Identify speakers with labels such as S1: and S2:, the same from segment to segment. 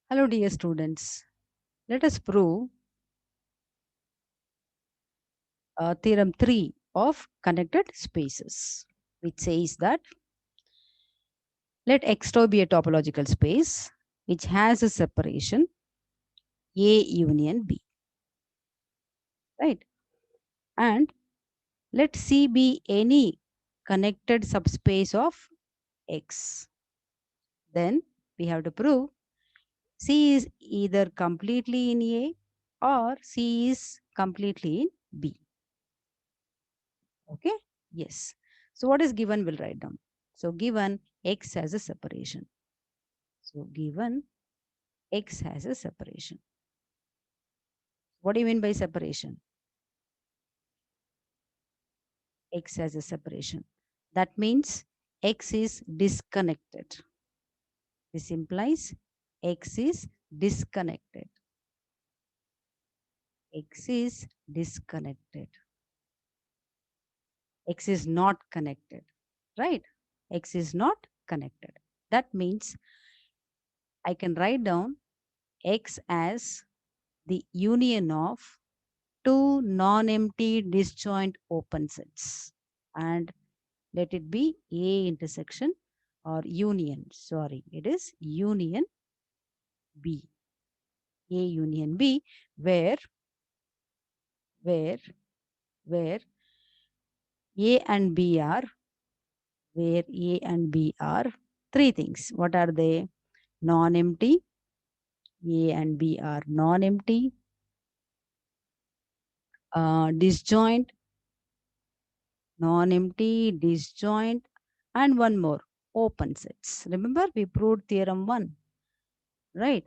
S1: Hello, dear students. Let us prove theorem 3 of connected spaces, which says that let X tau be a topological space which has a separation A union B, right? And let C be any connected subspace of X. Then we have to prove C is either completely in A or C is completely in B. Okay? Yes. So what is given, we'll write down. So given X has a separation. So given X has a separation. What do you mean by separation? X has a separation. That means X is disconnected. This implies X is disconnected. X is disconnected. X is not connected, right? X is not connected. That means I can write down X as the union of two non-empty disjoint open sets, and let it be A intersection or union. Sorry, it is union B. A union B, where where where A and B are where A and B are three things. What are they? Non-empty. A and B are non-empty. Disjoint, non-empty, disjoint, and one more, open sets. Remember, we proved theorem 1, right?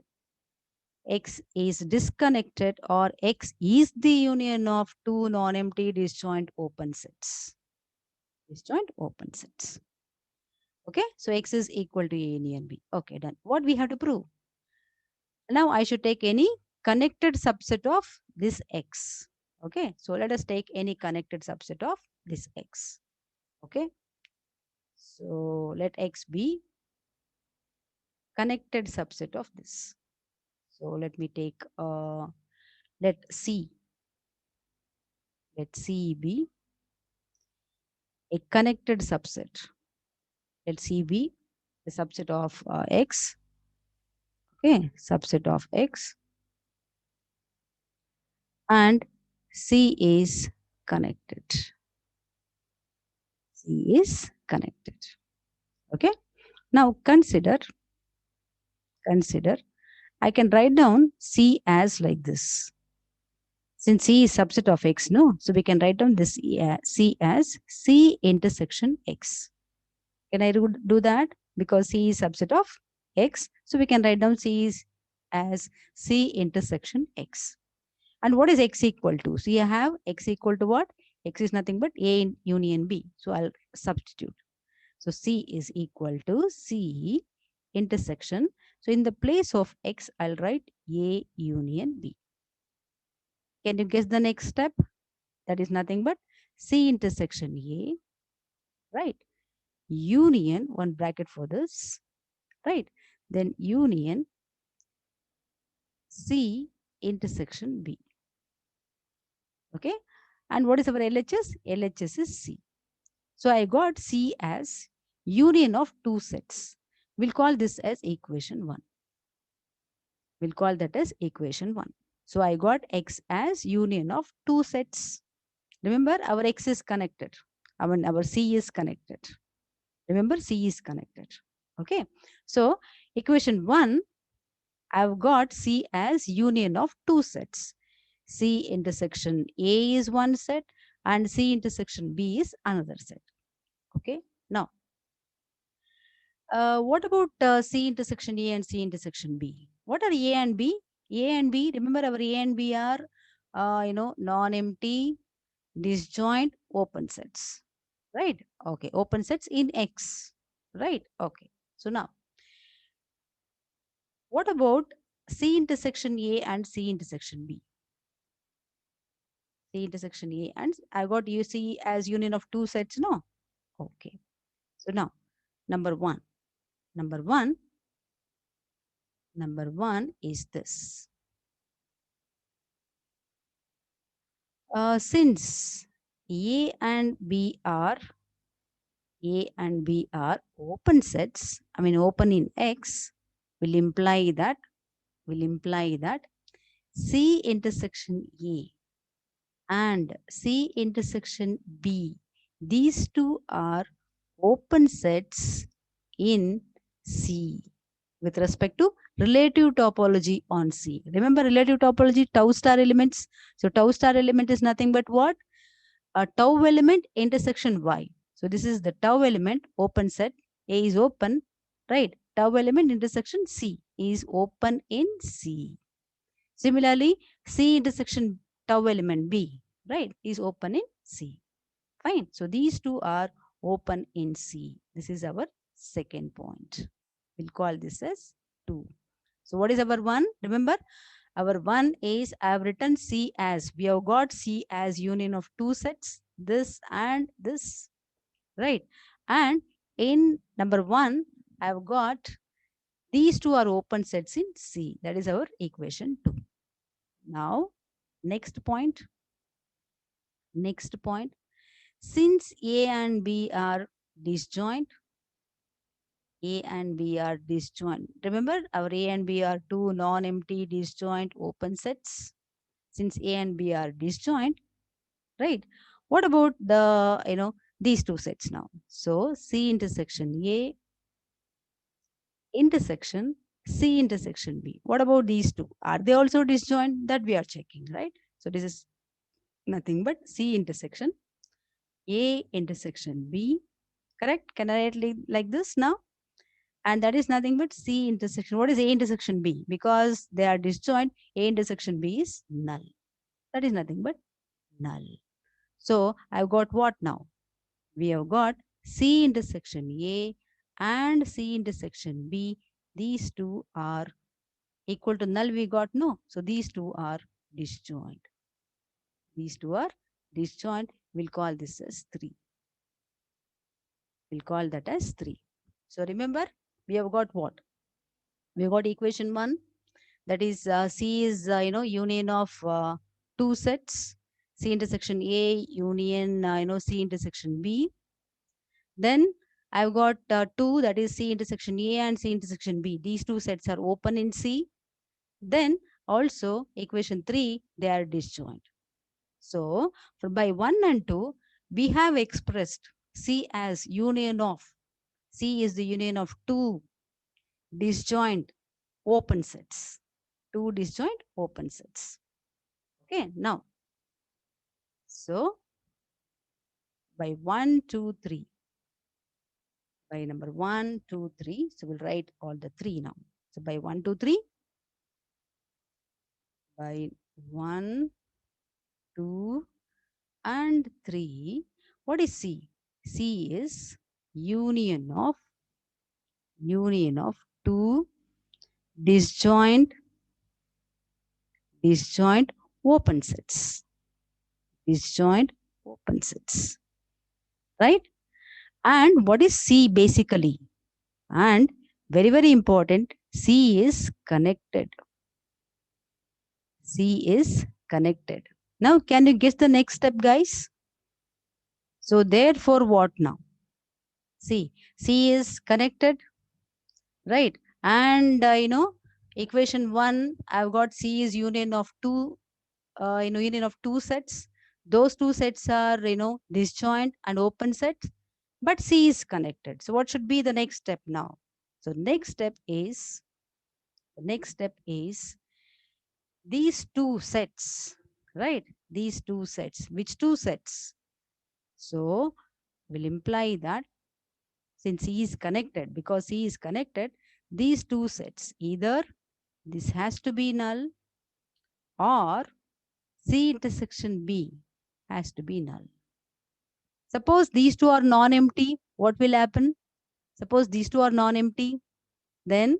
S1: X is disconnected, or X is the union of two non-empty disjoint open sets. Disjoint open sets. Okay, so X is equal to A union B. Okay, done. What we have to prove? Now I should take any connected subset of this X. Okay, so let us take any connected subset of this X. Okay, so let X be connected subset of this. So let me take let C be a connected subset. Let C be the subset of X. Okay, subset of X, and C is connected. C is connected. Okay, now consider I can write down C as like this. Since C is subset of X, no? So we can write down this C as C intersection X. Can I do that? Because C is subset of X. So we can write down C is as C intersection X. And what is X equal to? So you have X equal to what? X is nothing but A in union B. So I'll substitute. So C is equal to C intersection. So in the place of X, I'll write A union B. Can you guess the next step? That is nothing but C intersection A, right? Union, one bracket for this, right? Then union C intersection B. Okay. And what is our LHS? LHS is C. So I got C as union of two sets. We'll call this as equation 1. We'll call that as equation 1. So I got X as union of two sets. Remember, our X is connected. Our C is connected. Remember, C is connected. Okay. So equation 1, I've got C as union of two sets. C intersection A is one set and C intersection B is another set. Okay. Now, what about C intersection A and C intersection B? What are A and B? A and B, remember our A and B are, non-empty, disjoint, open sets, right? Okay, open sets in X, right? Okay. So now, what about C intersection A and C intersection B? C intersection A and I got UC as union of two sets, no? Okay. So now, number one, Number 1 is this. Since A and B are open sets, open in X, will imply that C intersection A and C intersection B, these two are open sets in C with respect to relative topology on C. Remember relative topology, tau star elements. So tau star element is nothing but what? A tau element intersection Y. So this is the tau element open set. A is open, right? Tau element intersection C is open in C. Similarly, C intersection tau element B, right, is open in C. Fine. So these two are open in C. This is our second point. We'll call this as 2. So what is our 1? Remember, our 1 is I have written C as, we have got C as union of two sets, this and this, right? And in number 1, I have got these two are open sets in C. That is our equation 2. Now, next point. Since A and B are disjoint, remember our A and B are two non-empty disjoint open sets. Since A and B are disjoint, right? What about the, these two sets now? So C intersection A intersection C intersection B. What about these two? Are they also disjoint? That we are checking, right? So this is nothing but C intersection A intersection B. Correct? Can I write like this now? And that is nothing but C intersection. What is A intersection B? Because they are disjoint, A intersection B is null. That is nothing but null. So I've got what now? We have got C intersection A and C intersection B. These two are equal to null. We got no. So these two are disjoint. We'll call this as 3. We'll call that as 3. So remember, we have got what? We have got equation 1. That is C is, union of two sets. C intersection A union, C intersection B. Then I've got 2, that is C intersection A and C intersection B. These two sets are open in C. Then also equation 3, they are disjoint. So by 1 and 2, we have expressed C as union of, C is the union of two disjoint open sets. Two disjoint open sets. Okay, now, so by 1, 2, 3, by number 1, 2, 3, so we'll write all the 3 now. So by 1, 2, 3, by 1, 2, and 3, what is C? C is union of two disjoint open sets. Disjoint open sets. Right? And what is C basically? And very, very important, C is connected. C is connected. Now, can you guess the next step, guys? So, therefore, what now? See, C is connected, right? And, equation 1, I've got C is union of two, union of two sets. Those two sets are, disjoint and open sets, but C is connected. So, what should be the next step now? So, next step is these two sets, right? These two sets. Which two sets? So will imply that since C is connected, because C is connected, these two sets, either this has to be null or C intersection B has to be null. Suppose these two are non-empty, what will happen? Suppose these two are non-empty, then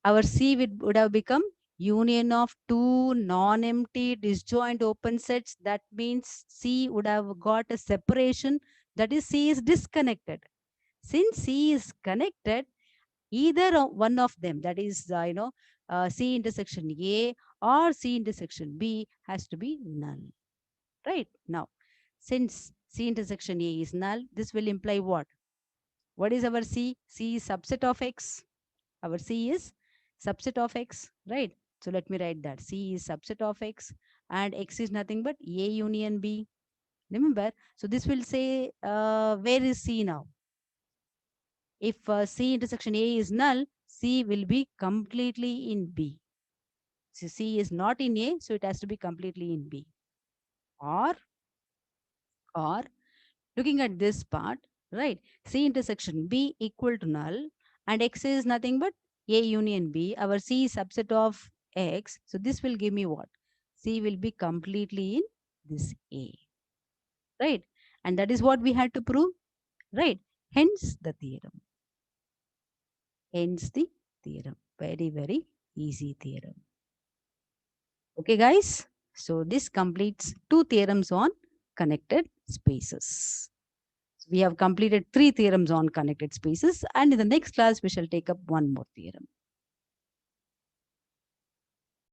S1: our C would have become union of two non-empty disjoint open sets. That means C would have got a separation, that is C is disconnected. Since C is connected, Either one of them, that is, C intersection A or C intersection B has to be null. Right? Now, since C intersection A is null, this will imply what? What is our C? C is subset of X. Our C is subset of X, right? So let me write that. C is subset of X and X is nothing but A union B. Remember? So this will say, where is C now? If C intersection A is null, C will be completely in B. So C is not in A, so it has to be completely in B. Or looking at this part, right? C intersection B equal to null and X is nothing but A union B. Our C is subset of X. So this will give me what? C will be completely in this A, right? And that is what we had to prove, right? Hence the theorem. Hence the theorem. Very, very easy theorem. Okay, guys. So this completes 2 theorems on connected spaces. We have completed 3 theorems on connected spaces, and in the next class we shall take up one more theorem.